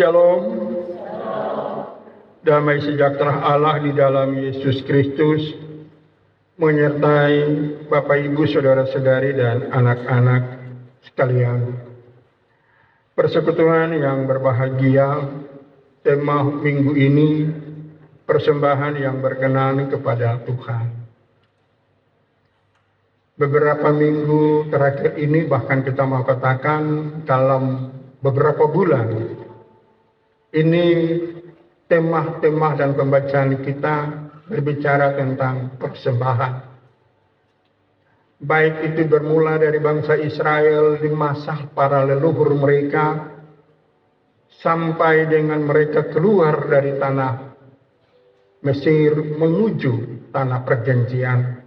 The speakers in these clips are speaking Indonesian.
Shalom, damai sejahtera Allah di dalam Yesus Kristus menyertai Bapak Ibu Saudara-saudari dan anak-anak sekalian. Persekutuan yang berbahagia, tema minggu ini persembahan yang berkenan kepada Tuhan. Beberapa minggu terakhir ini, bahkan kita mau katakan dalam beberapa bulan ini, tema-tema dan pembacaan kita berbicara tentang persembahan. Baik itu bermula dari bangsa Israel di masa para leluhur mereka, sampai dengan mereka keluar dari tanah Mesir menuju tanah perjanjian.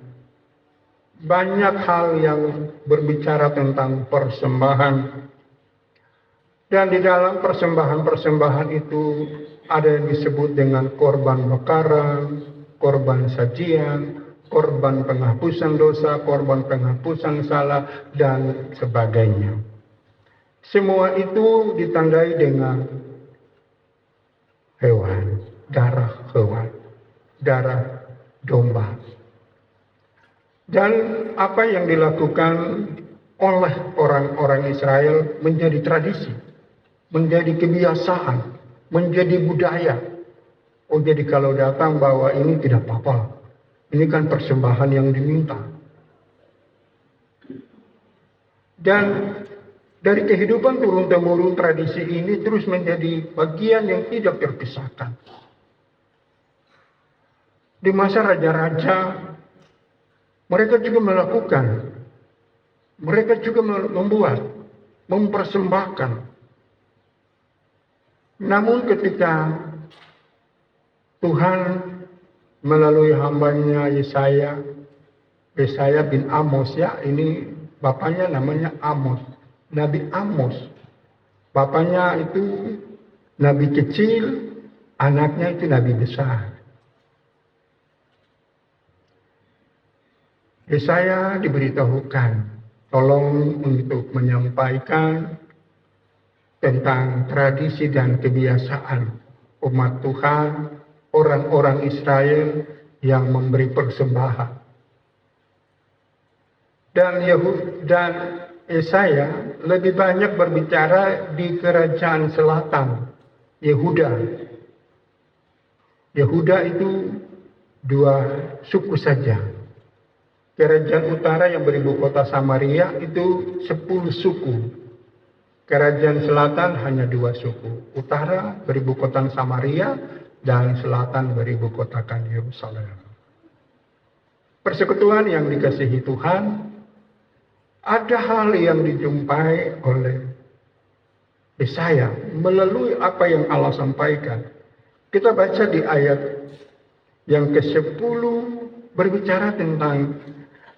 Banyak hal yang berbicara tentang persembahan. Dan di dalam persembahan-persembahan itu ada yang disebut dengan korban bakaran, korban sajian, korban penghapusan dosa, korban penghapusan salah, dan sebagainya. Semua itu ditandai dengan hewan, darah domba. Dan apa yang dilakukan oleh orang-orang Israel menjadi tradisi, menjadi kebiasaan, menjadi budaya. Oh, jadi kalau datang bawa ini tidak apa-apa. Ini kan persembahan yang diminta. Dan dari kehidupan turun-temurun tradisi ini terus menjadi bagian yang tidak terpisahkan. Di masa raja-raja, mereka juga melakukan. Mereka juga membuat, mempersembahkan. Namun ketika Tuhan melalui hambanya Yesaya bin Amos, ya, ini bapaknya namanya Amos, Nabi Amos. Bapaknya itu nabi kecil, anaknya itu nabi besar. Yesaya diberitahukan, tolong untuk menyampaikan tentang tradisi dan kebiasaan umat Tuhan, orang-orang Israel yang memberi persembahan. Dan Yesaya lebih banyak berbicara di kerajaan selatan, Yehuda. Yehuda itu dua suku saja. Kerajaan utara yang beribu kota Samaria itu 10 suku. Kerajaan selatan hanya 2 suku. Utara beribu kota Samaria dan selatan beribu kotakan Yerusalem. Persekutuan yang dikasihi Tuhan, ada hal yang dijumpai oleh Yesaya melalui apa yang Allah sampaikan. Kita baca di ayat yang ke-10 berbicara tentang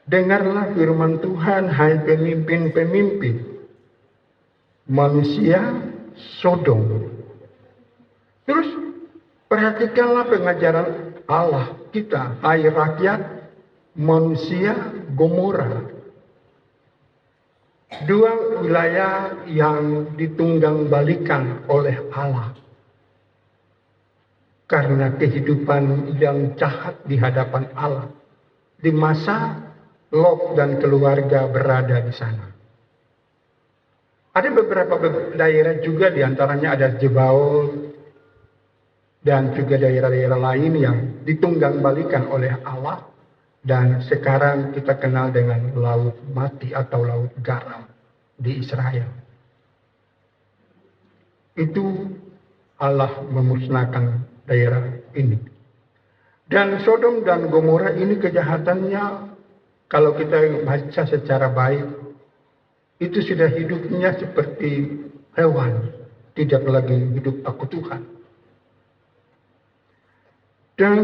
dengarlah firman Tuhan, hai pemimpin-pemimpin manusia Sodom. Terus perhatikanlah pengajaran Allah kita, hai rakyat manusia Gomora. 2 wilayah yang ditunggang balikan oleh Allah karena kehidupan yang jahat di hadapan Allah di masa Lot dan keluarga berada di sana. Ada beberapa daerah juga, diantaranya ada Jebaul dan juga daerah-daerah lain yang ditunggang balikan oleh Allah. Dan sekarang kita kenal dengan Laut Mati atau Laut Garam di Israel. Itu Allah memusnahkan daerah ini. Dan Sodom dan Gomora ini kejahatannya, kalau kita baca secara baik, itu sudah hidupnya seperti hewan, tidak lagi hidup takut Tuhan. Dan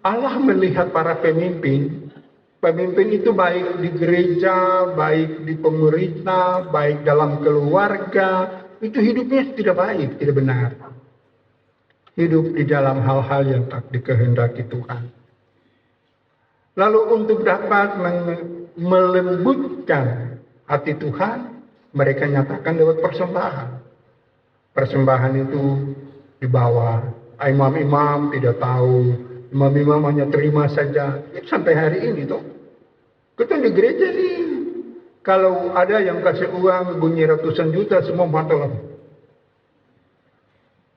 Allah melihat para pemimpin itu baik di gereja, baik di pemerintah, baik dalam keluarga, itu hidupnya tidak baik, tidak benar. Hidup di dalam hal-hal yang tak dikehendaki Tuhan. Lalu untuk dapat melembutkan hati Tuhan, mereka nyatakan lewat persembahan. persembahan itu dibawa. Imam-imam tidak tahu, imam-imam hanya terima saja. Itu sampai hari ini toh. Kita di gereja nih, kalau ada yang kasih uang bunyi ratusan juta semua mantul.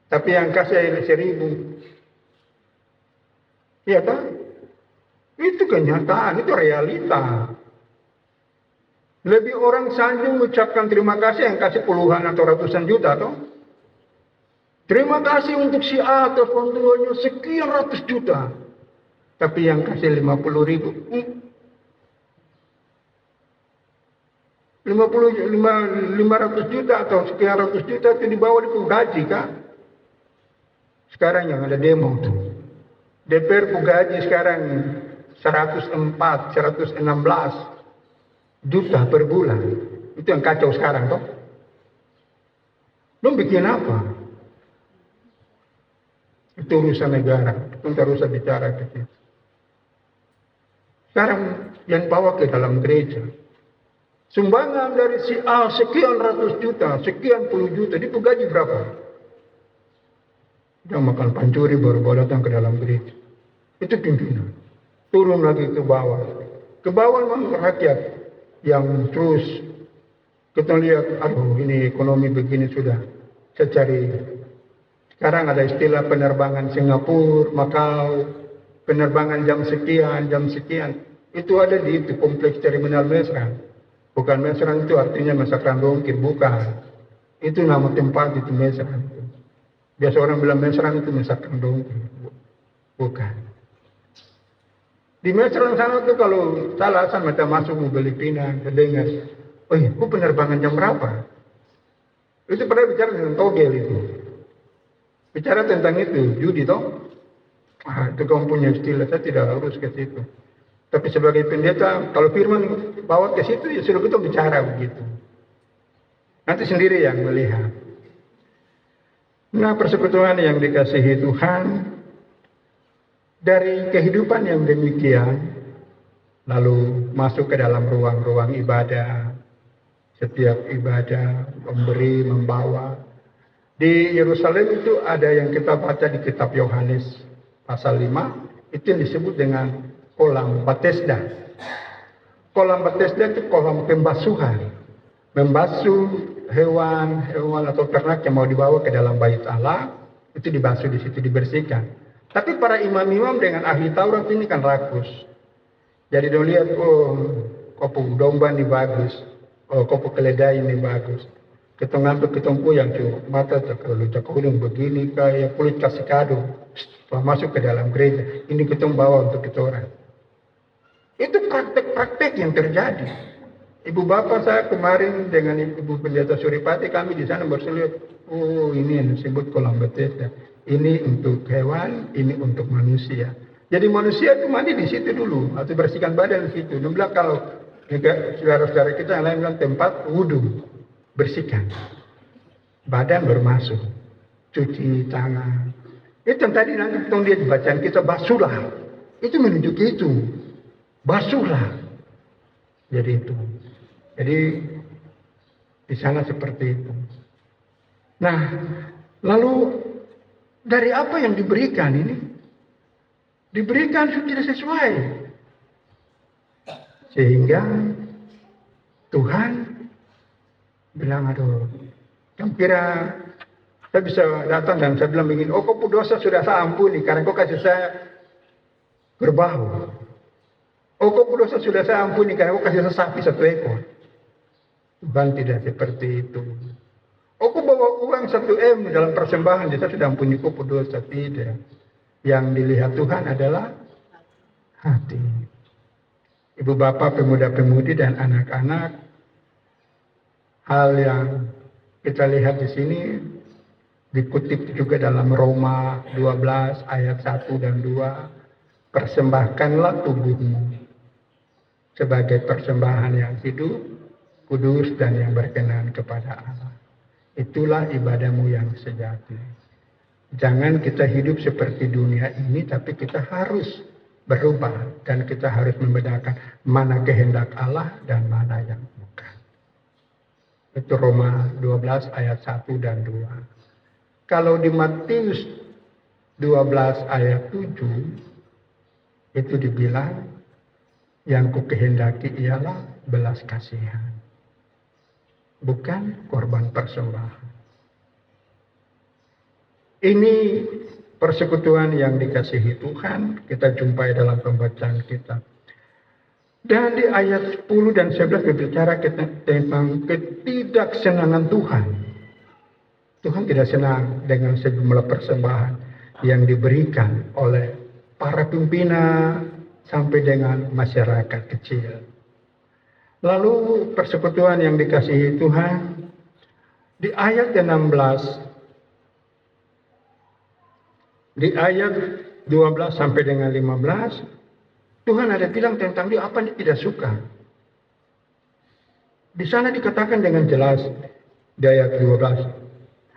Tapi yang kasih 1.000, iya kan? Itu kenyataan, itu realita. Lebih orang sanjung mengucapkan terima kasih yang kasih puluhan atau ratusan juta toh. Terima kasih untuk si A atas bantuannya sekian ratus juta. Tapi yang kasih 50.000, 500 juta atau sekian ratus juta itu dibawa di gaji kan? Sekarang yang ada demo tuh. DPR gaji sekarang 104, 116 juta per bulan. Itu yang kacau sekarang toh. Belum bikin apa? Itu urusan negara. Kita tidak usah bicara ke situ. Sekarang yang bawa ke dalam gereja. Sumbangan dari si A sekian ratus juta, sekian puluh juta, itu gaji berapa? Dia makan pancuri baru datang ke dalam gereja. Itu pimpinan. Turun lagi ke bawah. Ke bawah memang rakyat yang terus kita lihat, aduh ini ekonomi begini sudah. Saya cari. Sekarang ada istilah penerbangan Singapura, Macau, penerbangan jam sekian. Itu ada di itu kompleks terminal Mesrang. Bukan Mesrang itu artinya Mesrang Dongkir, bukan. Itu nama tempat itu Mesrang. Biasa orang bilang Mesrang itu Mesrang Dongkir. Bukan. Di Mesrang sana tuh kalau salah sama kita masuk mobil Pinang, terdengar, oh iya, penerbangan jam berapa? Itu pernah bicara dengan togel itu. Bicara tentang itu, judi toh. Itu kamu punya istilah, saya tidak harus ke situ. Tapi sebagai pendeta, kalau firman bawa ke situ, ya sudah kita bicara begitu. Nanti sendiri yang melihat. Nah, persekutuan yang dikasihi Tuhan, dari kehidupan yang demikian, lalu masuk ke dalam ruang-ruang ibadah, setiap ibadah, memberi, membawa. Di Yerusalem itu ada yang kita baca di kitab Yohanes pasal 5, itu yang disebut dengan kolam Bethesda. Kolam Bethesda itu kolam pembasuhan. Membasuh hewan atau ternak yang mau dibawa ke dalam bait Allah, itu dibasuh di situ, dibersihkan. Tapi para imam-imam dengan ahli Taurat ini kan rakus. Jadi dia lihat, oh kopu domba ini bagus, oh kopu keledai ini bagus. Kita ngambil ketumpu yang cukup mata terlalu cakulung begini kayak kulit kasih kado. Setelah masuk ke dalam gereja, ini kita bawa untuk kita orang. Itu praktek-praktek yang terjadi. Ibu bapak saya kemarin dengan ibu pendeta Suripati, kami di sana berselit, oh ini yang disebut kolam Bethesda. Ini untuk hewan, ini untuk manusia. Jadi manusia itu mandi di situ dulu atau bersihkan badan di situ. Dia bilang kalau saudara-saudara kita yang lain bilang tempat wudhu. Bersihkan badan bermasuk, cuci tangan. Itu yang tadi nanti kita lihat bacaan kita, basuhlah. Itu menunjuk itu, basuhlah. Jadi itu. Jadi di sana seperti itu. Nah, lalu dari apa yang diberikan ini? Diberikan sudah sesuai, sehingga Tuhan bilang, aduh, kamu kira saya bisa datang dan saya bilang begini, oh kau dosa sudah saya ampuni karena kau kasih saya kerbau. Oh kau dosa sudah saya ampuni karena kau kasih saya sapi 1 ekor. Tuhan tidak seperti itu. Oh kau bawa uang 1 M dalam persembahan, saya sudah ampuni kau dosa. Tidak. Yang dilihat Tuhan adalah hati. Ibu bapak, pemuda-pemudi dan anak-anak, hal yang kita lihat di sini dikutip juga dalam Roma 12 ayat 1 dan 2. Persembahkanlah tubuhmu sebagai persembahan yang hidup, kudus dan yang berkenan kepada Allah. Itulah ibadahmu yang sejati. Jangan kita hidup seperti dunia ini, tapi kita harus berubah dan kita harus membedakan mana kehendak Allah dan mana yang bukan. Itu Roma 12 ayat 1 dan 2. Kalau di Matius 12 ayat 7 itu dibilang yang kukehendaki ialah belas kasihan, bukan korban persembahan. Ini persekutuan yang dikasihi Tuhan, kita jumpai dalam pembacaan kita. Dan di ayat 10 dan 11 berbicara tentang ketidaksenangan Tuhan. Tuhan tidak senang dengan sejumlah persembahan yang diberikan oleh para pimpinan sampai dengan masyarakat kecil. Lalu persekutuan yang dikasihi Tuhan di ayat 16, di ayat 12 sampai dengan 15, Tuhan ada bilang tentang dia apa yang tidak suka. Di sana dikatakan dengan jelas di ayat 12.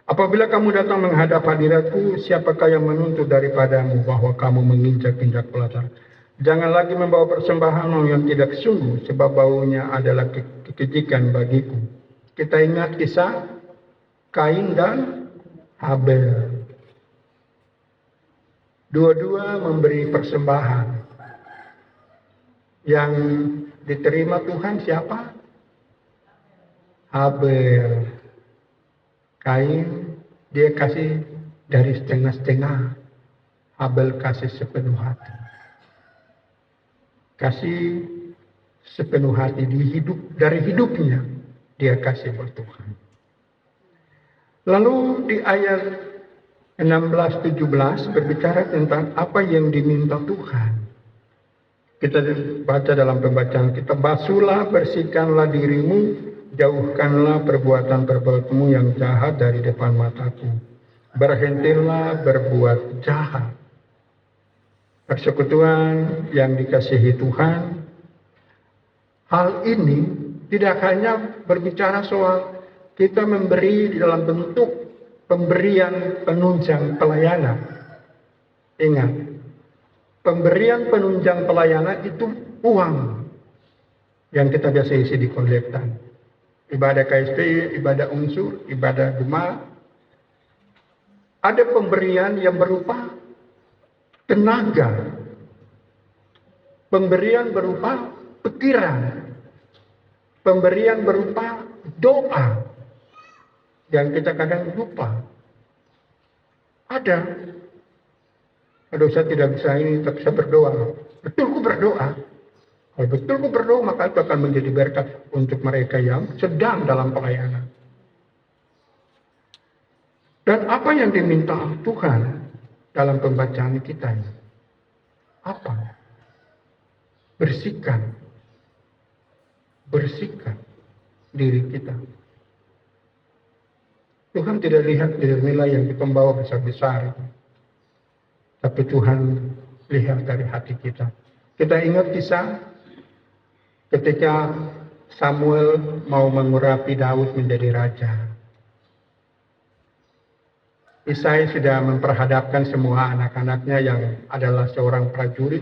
Apabila kamu datang menghadap hadiratku, siapakah yang menuntut daripadamu bahwa kamu menginjak-injak pelataran? Jangan lagi membawa persembahan yang tidak sungguh, sebab baunya adalah kekejikan bagiku. Kita ingat kisah Kain dan Habel. Dua-dua memberi persembahan. Yang diterima Tuhan siapa? Habel. Kain dia kasih dari setengah-setengah, Habel kasih sepenuh hati. Kasih sepenuh hati dari hidupnya dia kasih buat Tuhan. Lalu di ayat 16-17 berbicara tentang apa yang diminta Tuhan. Kita baca dalam pembacaan kita, basuhlah, bersihkanlah dirimu, jauhkanlah perbuatan-perbuatanmu yang jahat dari depan mataku. Berhentilah berbuat jahat. Persekutuan yang dikasihi Tuhan, hal ini tidak hanya berbicara soal kita memberi dalam bentuk pemberian penunjang pelayanan. Ingat, pemberian penunjang pelayanan itu uang yang kita biasa isi di kolektan. Ibadah KSP, ibadah unsur, ibadah jemaat. Ada pemberian yang berupa tenaga. Pemberian berupa pikiran. Pemberian berupa doa. Yang kita kadang lupa. Ada. Aduh, saya tidak bisa ini, tapi saya berdoa. Betul, aku berdoa. Kalau betul aku berdoa, maka itu akan menjadi berkat untuk mereka yang sedang dalam pelayanan. Dan apa yang diminta Tuhan dalam pembacaan kita ini? Apa? Bersihkan diri kita. Tuhan tidak lihat nilai yang kita bawa besar-besar, tapi Tuhan lihat dari hati kita. Kita ingat kisah ketika Samuel mau mengurapi Daud menjadi raja. Isai sudah memperhadapkan semua anak-anaknya yang adalah seorang prajurit,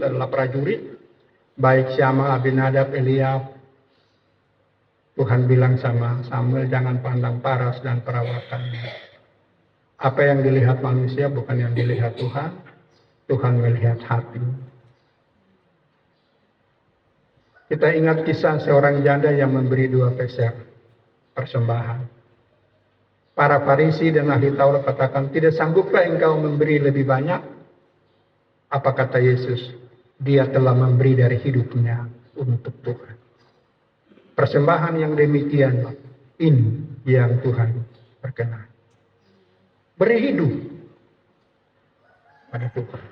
baik Syama, Abinadab, Eliab. Tuhan bilang sama Samuel, jangan pandang paras dan perawatannya. Apa yang dilihat manusia bukan yang dilihat Tuhan. Tuhan melihat hati. Kita ingat kisah seorang janda yang memberi 2 peser persembahan. Para Farisi dan ahli Taurat katakan, tidak sanggupkah engkau memberi lebih banyak? Apa kata Yesus? Dia telah memberi dari hidupnya untuk Tuhan. Persembahan yang demikian, ini yang Tuhan berkenan. Beri hidup pada Tuhan.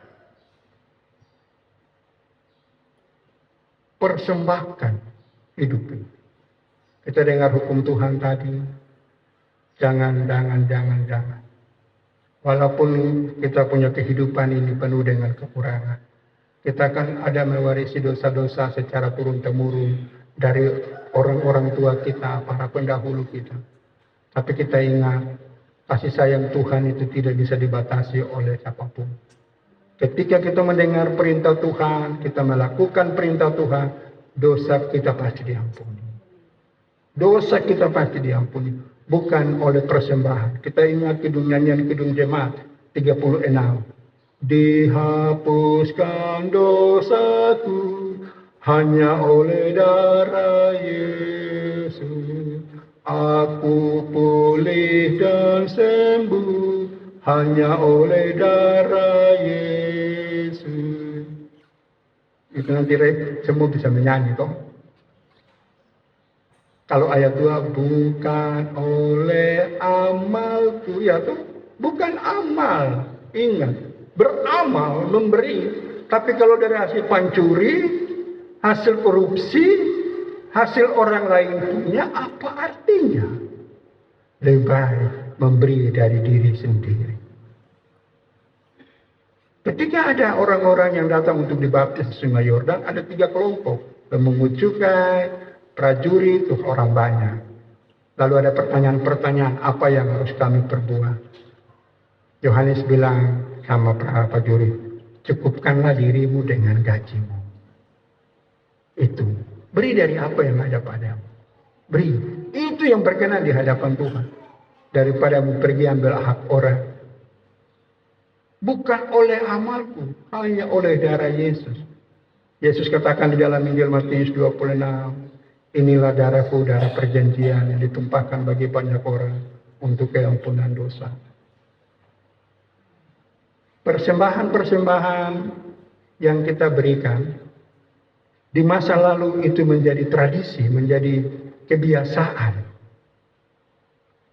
Persembahkan hidup ini. Kita dengar hukum Tuhan tadi. Jangan. Walaupun kita punya kehidupan ini penuh dengan kekurangan. Kita kan ada mewarisi dosa-dosa secara turun-temurun dari orang-orang tua kita, para pendahulu kita. Tapi kita ingat, kasih sayang Tuhan itu tidak bisa dibatasi oleh siapapun. Ketika kita mendengar perintah Tuhan, kita melakukan perintah Tuhan, dosa kita pasti diampuni. Dosa kita pasti diampuni. bukan oleh persembahan. Kita ingat nyanyian Kidung Jemaat 36. Dihapuskan dosaku hanya oleh darah Yesus. Aku pulih dan sembuh hanya oleh darah Yesus. Itu nanti semua bisa menyanyi toh. Kalau ayat 2, bukan oleh amalku, ya tuh, bukan amal. Ingat, beramal, memberi. Tapi kalau dari hasil pancuri, hasil korupsi, hasil orang lain punya, apa artinya? Lebih baik memberi dari diri sendiri. Ketika ada orang-orang yang datang untuk dibaptis di Sungai Yordan, ada 3 kelompok. Pemungut cukai, prajurit, orang banyak. Lalu ada pertanyaan-pertanyaan, apa yang harus kami perbuat? Yohanes bilang sama prajurit, cukupkanlah dirimu dengan gajimu. Itu, beri dari apa yang ada padamu. Beri, itu yang berkenan di hadapan Tuhan. Daripada pergi ambil hak orang. Bukan oleh amalku, hanya oleh darah Yesus. Yesus katakan di dalam Injil Matius 26, inilah darahku, darah perjanjian yang ditumpahkan bagi banyak orang untuk keampunan dosa. Persembahan-persembahan yang kita berikan di masa lalu itu menjadi tradisi, menjadi kebiasaan.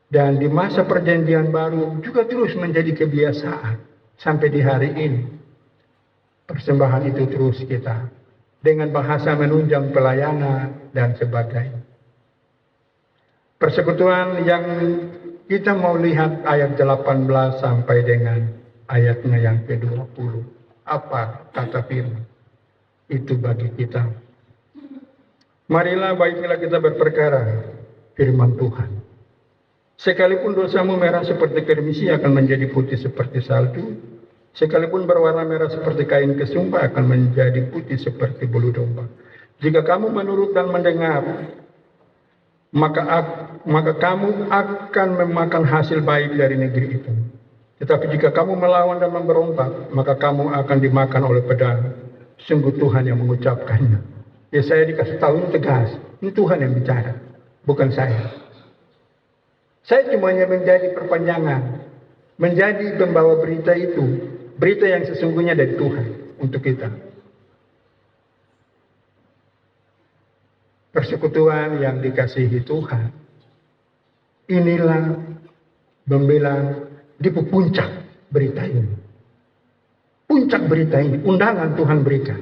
Dan di masa perjanjian baru juga terus menjadi kebiasaan sampai di hari ini. Persembahan itu terus kita dengan bahasa menunjang pelayanan dan sebagainya. Persekutuan yang kita mau lihat ayat 18 sampai dengan ayatnya yang ke-20. Apa kata firman itu bagi kita? Marilah baiklah kita berperkara firman Tuhan. Sekalipun dosamu merah seperti kermisi akan menjadi putih seperti salju. Sekalipun berwarna merah seperti kain kesumpah akan menjadi putih seperti bulu domba. Jika kamu menurut dan mendengar, maka kamu akan memakan hasil baik dari negeri itu. Tetapi jika kamu melawan dan memberontak, maka kamu akan dimakan oleh pedang. Sungguh Tuhan yang mengucapkannya. Ya, saya dikasih tahu ini tegas. Ini Tuhan yang bicara, bukan saya. Saya cuma menjadi perpanjangan, menjadi pembawa berita itu. Berita yang sesungguhnya dari Tuhan untuk kita. Persekutuan yang dikasihi Tuhan. Inilah membilang di puncak berita ini. Puncak berita ini, undangan Tuhan berikan.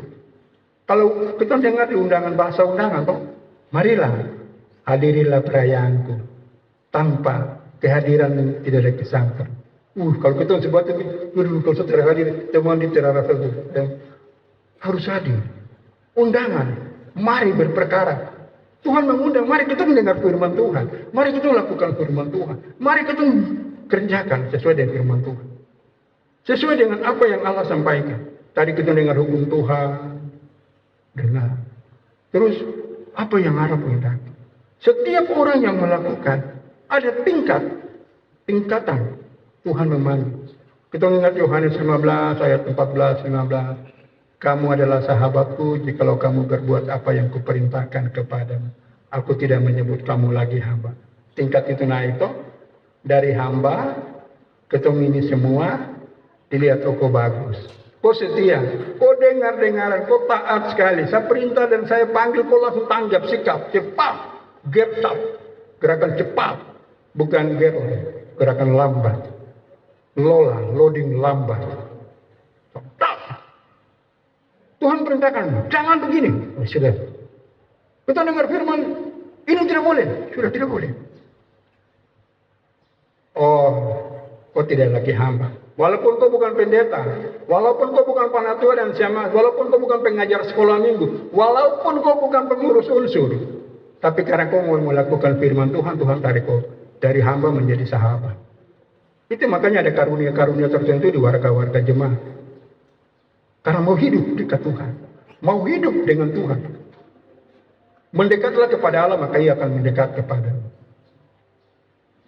Kalau kita dengar di undangan, bahasa undangan, toh, marilah hadirilah perayaanku. Tanpa kehadiran yang tidak ada kesangka. Kalau kita sebut itu, kalau saudara hadir, teman di terara tersebut, harus hadir. Undangan, mari berperkara. Tuhan mengundang, mari kita mendengar firman Tuhan. Mari kita lakukan firman Tuhan. Mari kita kerjakan sesuai dengan firman Tuhan. Sesuai dengan apa yang Allah sampaikan. Tadi kita dengar hukum Tuhan. Dengar. Terus, apa yang Allah menghendaki? Setiap orang yang melakukan, ada tingkatan Tuhan memanggil. Kita ingat Yohanes 15 ayat 14-15. Kamu adalah sahabatku jikalau kamu berbuat apa yang kuperintahkan kepadamu. Aku tidak menyebut kamu lagi hamba. Tingkat itu naik toh. Dari hamba, ketemu ini semua, dilihat kok bagus. Kau setia, kau dengar-dengaran, kau taat sekali. Saya perintah dan saya panggil, kau langsung tanggap sikap. Cepat, gertap, gerakan cepat. Bukan gerakan lambat. Loading lambat. Stop. Tuhan perintahkan, jangan begini. Sudah. Kita dengar firman, ini tidak boleh. Sudah tidak boleh. Kau tidak lagi hamba. Walaupun kau bukan pendeta, walaupun kau bukan panatua dan syamah, walaupun kau bukan pengajar sekolah minggu, walaupun kau bukan pengurus unsur, tapi karena kau mau melakukan firman Tuhan, Tuhan tarik kau dari hamba menjadi sahabat. Itu makanya ada karunia-karunia tertentu di warga-warga jemaat. Karena mau hidup dekat Tuhan. Mau hidup dengan Tuhan. Mendekatlah kepada Allah, maka ia akan mendekat kepadamu.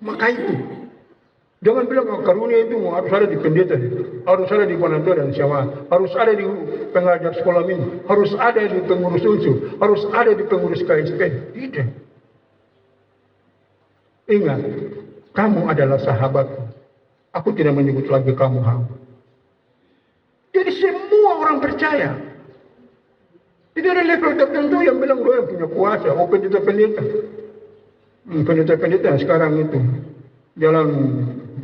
Maka itu, jangan bilang karunia itu harus ada di pendeta, harus ada di penantu dan siapa, harus ada di pengajar sekolah minggu, harus ada di pengurus unsur, harus ada di pengurus KSP. Tidak. Ingat, kamu adalah sahabatku. Aku tidak menyebut lagi kamu hamba. Jadi semua orang percaya. Tidak ada level tertentu yang bilang lo yang punya kuasa. Oh pendeta-pendeta. Pendeta-pendeta yang sekarang itu jalan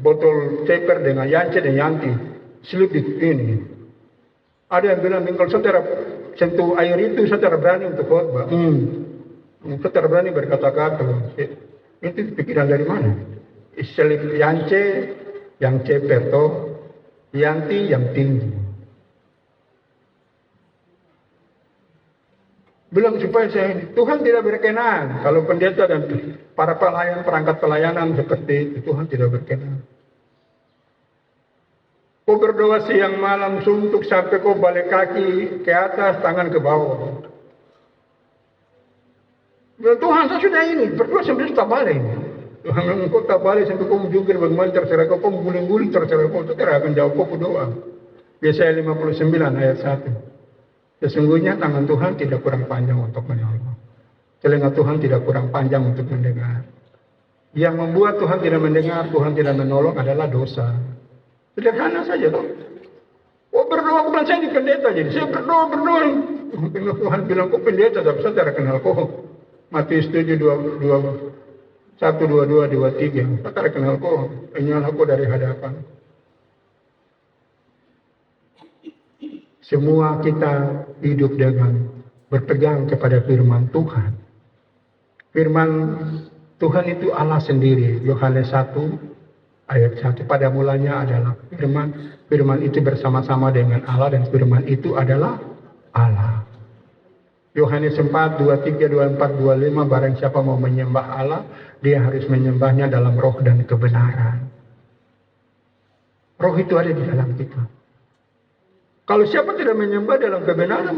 botol ceper dengan Yance dan Yanti. Selip di ini. Ada yang bilang kalau saudara sentuh air itu saudara berani untuk khotbah. Saudara berani berkata-kata. Itu pikiran dari mana? Selip Yance yang ceper toh, Yanti yang tinggi. Bilang supaya saya ini, Tuhan tidak berkenan kalau pendeta dan para pelayan, perangkat pelayanan seperti itu, Tuhan tidak berkenan. Kau berdoa siang malam suntuk sampai kau balik kaki ke atas, tangan ke bawah. Bilang, Tuhan saya sudah ini, berdoa sampai tak balik. Tuhan kau tak balik sampai kau menjungkir bagaimana terserah kau mengguling-guling terserah kau, itu tidak akan jawab kau berdoa. Yesaya 59 ayat 1. Sesungguhnya tangan Tuhan tidak kurang panjang untuk menolong. Telinga Tuhan tidak kurang panjang untuk mendengar. Yang membuat Tuhan tidak mendengar, Tuhan tidak menolong adalah dosa. Sederhana saja toh. Oh berdoa bukan saya di pendeta jadi. Saya berdoa. Tuhan bilang kok pendeta tapi saya tidak kenal kok. Matius 7, 1, 2, 2, 3. Saya tidak kenal kok. Ini aku dari hadapan. Semua kita hidup dengan berpegang kepada firman Tuhan. Firman Tuhan itu Allah sendiri. Yohanes 1 ayat 1. Pada mulanya adalah firman. Firman itu bersama-sama dengan Allah dan firman itu adalah Allah. Yohanes 4, 23, 24, 25. Barang siapa mau menyembah Allah, dia harus menyembahnya dalam roh dan kebenaran. Roh itu ada di dalam kita. Kalau siapa tidak menyembah dalam kebenaran,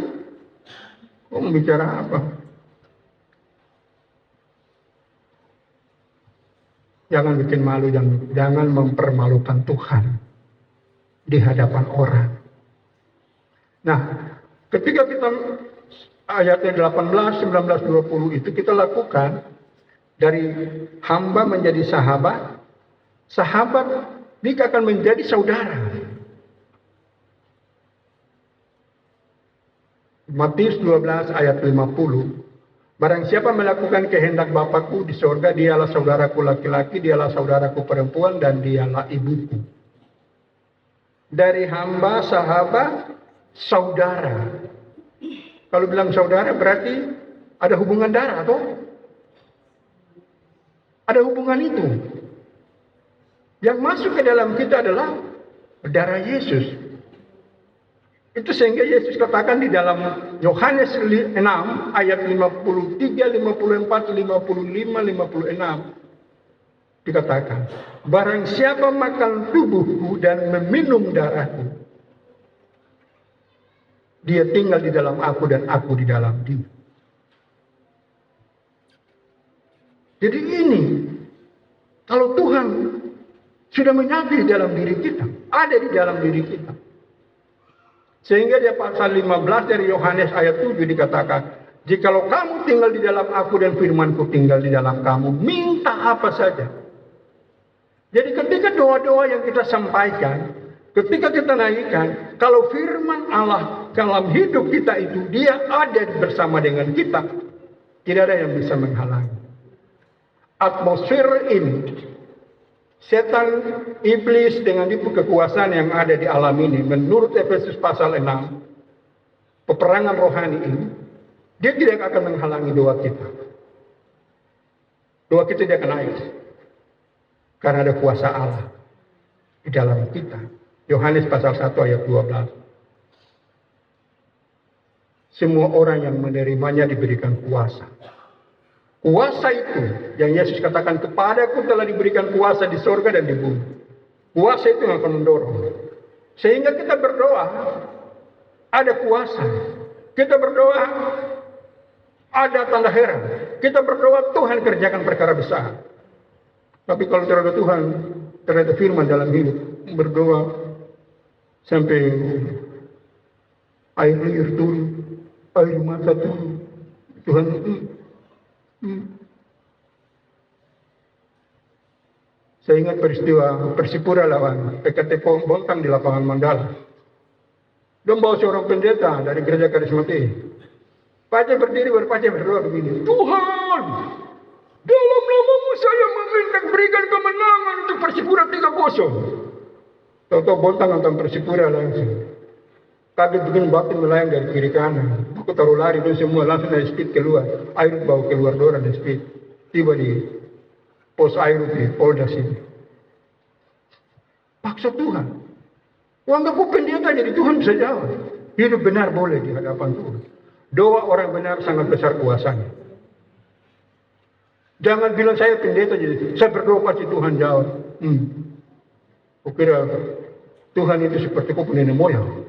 mau bicara apa? Jangan bikin malu dan jangan mempermalukan Tuhan di hadapan orang. Nah, ketika kita ayatnya 18, 19, 20 itu kita lakukan dari hamba menjadi sahabat, sahabat dia akan menjadi saudara. Matius 12 ayat 50. Barang siapa melakukan kehendak Bapakku di sorga, dialah saudaraku laki-laki, dialah saudaraku perempuan, dan dialah ibuku. Dari hamba, sahabat, saudara. Kalau bilang saudara berarti ada hubungan darah atau? Ada hubungan itu. Yang masuk ke dalam kita adalah darah Yesus. Itu sehingga Yesus katakan di dalam Yohanes 6 ayat 53, 54, 55, 56. Dikatakan, barang siapa makan tubuhku dan meminum darahku, dia tinggal di dalam aku dan aku di dalam dia. Jadi ini, kalau Tuhan sudah menyatu di dalam diri kita, ada di dalam diri kita. Sehingga dia pasal 15 dari Yohanes ayat 7 dikatakan, jikalau kamu tinggal di dalam aku dan firmanku tinggal di dalam kamu, minta apa saja. Jadi ketika doa-doa yang kita sampaikan, ketika kita naikkan, kalau firman Allah dalam hidup kita itu, dia ada bersama dengan kita, tidak ada yang bisa menghalangi. Atmosfer ini, setan, iblis dengan tipu kekuasaan yang ada di alam ini, menurut Efesus pasal 6, peperangan rohani ini, dia tidak akan menghalangi doa kita. Doa kita tidak akan naik. Karena ada kuasa Allah di dalam kita. Yohanes pasal 1 ayat 12. Semua orang yang menerimanya diberikan kuasa. Kuasa itu yang Yesus katakan, kepadaku telah diberikan kuasa di sorga dan di bumi. Kuasa itu yang akan mendorong. Sehingga kita berdoa, ada kuasa. Kita berdoa, ada tanda heran. Kita berdoa, Tuhan kerjakan perkara besar. Tapi kalau terhadap Tuhan, terhadap firman dalam hidup, berdoa sampai air liur turun, air mata turun. Tuhan, saya ingat peristiwa Persipura lawan PKT Bontang di lapangan Mandala. Dia bawa seorang pendeta dari gereja karismatik. Pace berdiri berdoa begini, Tuhan, dalam namamu saya meminta berikan kemenangan untuk Persipura 3-0. Tahu-tahu Bontang nonton Persipura langsung. Kaget bikin batin melayang dari kiri kanan. Aku taruh lari itu semua langsung dari speed keluar. Air bawa keluar dorang dari speed. Tiba di pos air di Polda sini. Paksa Tuhan. Anggap pendeta jadi Tuhan bisa jawab. Hidup benar boleh di hadapan Tuhan. Doa orang benar sangat besar kuasanya. Jangan bilang saya pendeta jadi saya berdoa pasti Tuhan jawab. Kukira Tuhan itu seperti kau nenek moyang.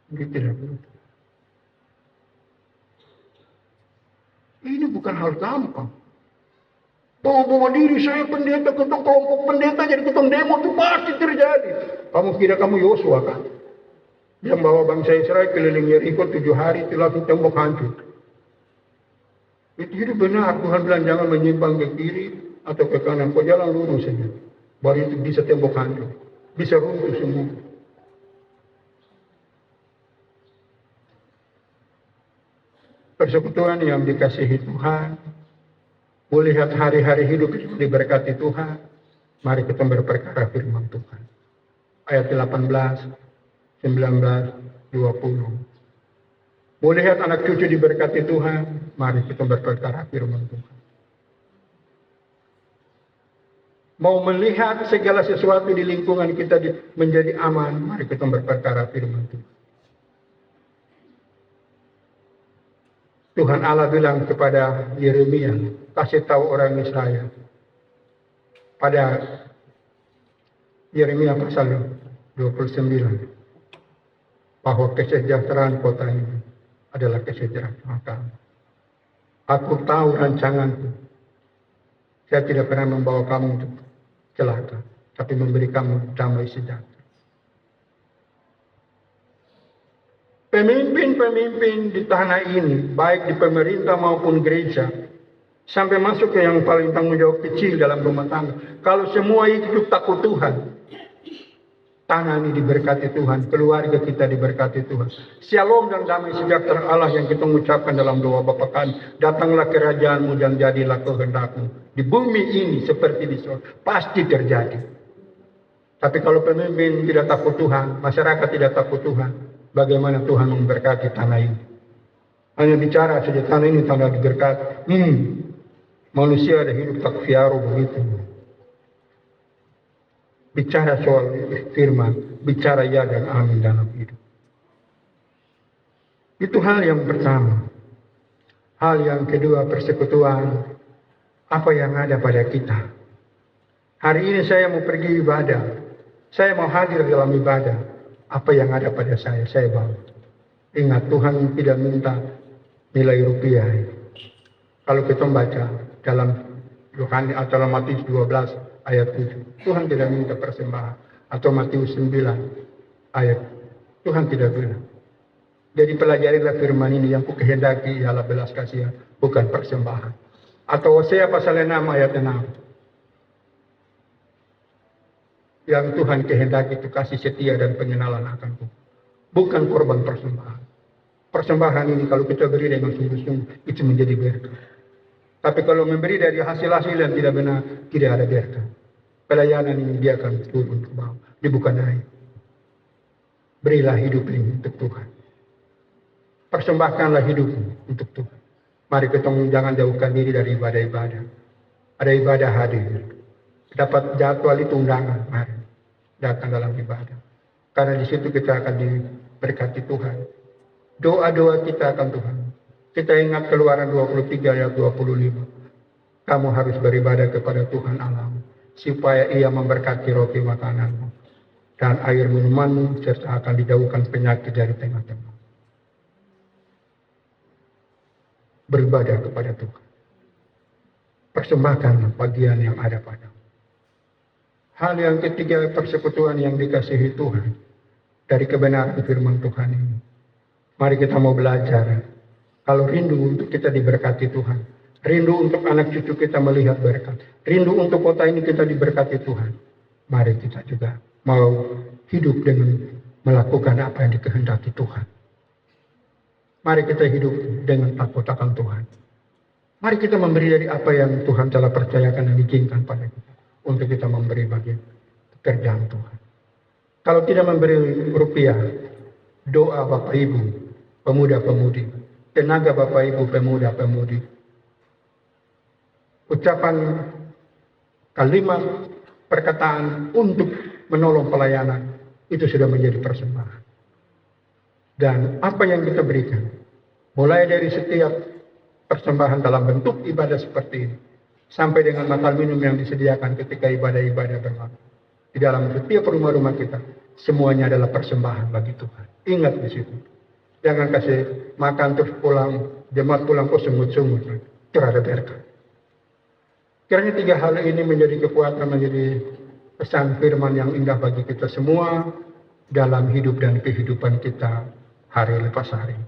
Tidak begitu. Ini bukan hal gampang. Bawa diri saya pendeta, ketua kelompok pendeta jadi ketua demo itu pasti terjadi. Kamu kira kamu Yosua kan? Yang bawa bangsa Israel keliling Yeriko 7 hari itu langsung tembok hancur. Itu hidup benar. Tuhan bilang jangan menyimpang ke kiri atau ke kanan. Kau jalan lurus saja. Baru itu bisa tembok hancur. Bisa runtuh semua. Persekutuan yang dikasihi Tuhan, melihat hari-hari hidup diberkati Tuhan, mari kita berperkara firman Tuhan. Ayat 18, 19, 20. Melihat anak cucu diberkati Tuhan, mari kita berperkara firman Tuhan. Mau melihat segala sesuatu di lingkungan kita menjadi aman, mari kita berperkara firman Tuhan. Tuhan Allah bilang kepada Yeremia, kasih tahu orang Israel. Pada Yeremia pasal 29. Bahwa kesejahteraan kota ini adalah kesejahteraan kamu. Aku tahu rancanganku. Saya tidak pernah membawa kamu untuk celaka. Tapi memberi kamu damai sejahtera. Pemimpin-pemimpin di tanah ini, baik di pemerintah maupun gereja, sampai masuk ke yang paling tanggung jawab kecil dalam rumah tangga. Kalau semua hidup takut Tuhan, tanah ini diberkati Tuhan, keluarga kita diberkati Tuhan. Shalom dan damai sejahtera Allah yang kita mengucapkan dalam doa Bapa kami. Datanglah kerajaanmu dan jadilah kehendakmu. Di bumi ini seperti di surga. Pasti terjadi. Tapi kalau pemimpin tidak takut Tuhan, masyarakat tidak takut Tuhan, bagaimana Tuhan memberkati tanah ini? Hanya bicara saja tanah ini tanah diberkati. Manusia ada hidup tak fiaru begitu. Bicara soal firman, bicara ya dan amin dalam hidup. Itu hal yang pertama. Hal yang kedua, persekutuan. Apa yang ada pada kita. Hari ini saya mau pergi ibadah. Saya mau hadir dalam ibadah. Apa yang ada pada saya bawa. Ingat, Tuhan tidak minta nilai rupiah. Kalau kita baca dalam Yohanes atau Matius 12 ayat 7, Tuhan tidak minta persembahan. Atau Matius 9 ayat, Tuhan tidak bilang. Jadi pelajarilah firman ini, yang ku kehendaki ialah belas kasihan, bukan persembahan. Atau Hosea pasal 6 ayat 6. Yang Tuhan kehendaki itu kasih setia dan pengenalan akanku. Bukan korban persembahan. Persembahan ini kalau kita beri dengan sungguh-sungguh, itu menjadi berkat. Tapi kalau memberi dari hasil-hasil yang tidak benar, tidak ada berkat. Pelayanan ini dia akan turun ke bawah. Dibuka naik. Berilah hidup ini untuk Tuhan. Persembahkanlah hidupmu untuk Tuhan. Mari kita jangan jauhkan diri dari ibadah-ibadah. Ada ibadah hadir. Dapat jadwal itu undangan, mari datang dalam ibadah. Karena di situ kita akan diberkati Tuhan. Doa-doa kita akan Tuhan. Kita ingat Keluaran 23 ayat 25. Kamu harus beribadah kepada Tuhan Allahmu, supaya Ia memberkati roti makananmu dan air minumanmu, serta akan dijauhkan penyakit dari tengah-tengah. Beribadah kepada Tuhan. persembahkan bagian yang ada padamu. Hal yang ketiga, persekutuan yang dikasihi Tuhan dari kebenaran firman Tuhan ini. Mari kita mau belajar. Kalau rindu untuk kita diberkati Tuhan, rindu untuk anak cucu kita melihat berkat, rindu untuk kota ini kita diberkati Tuhan, mari kita juga mau hidup dengan melakukan apa yang dikehendaki Tuhan. Mari kita hidup dengan takut akan Tuhan. Mari kita memberi dari apa yang Tuhan telah percayakan dan izinkan pada kita, untuk kita memberi bagian pekerjaan Tuhan. Kalau tidak memberi rupiah, doa Bapak Ibu, pemuda-pemudi, tenaga Bapak Ibu, pemuda-pemudi, ucapan kalimat perkataan untuk menolong pelayanan, itu sudah menjadi persembahan. Dan apa yang kita berikan, mulai dari setiap persembahan dalam bentuk ibadah seperti ini, sampai dengan makan minum yang disediakan ketika ibadah-ibadah berlaku di dalam setiap rumah-rumah kita, semuanya adalah persembahan bagi Tuhan. Ingat di situ. Jangan kasih makan terus pulang, jemaat pulang kok semut-semut. Terhadap berkat. Kiranya tiga hal ini menjadi kekuatan, menjadi pesan firman yang indah bagi kita semua dalam hidup dan kehidupan kita hari lepas hari.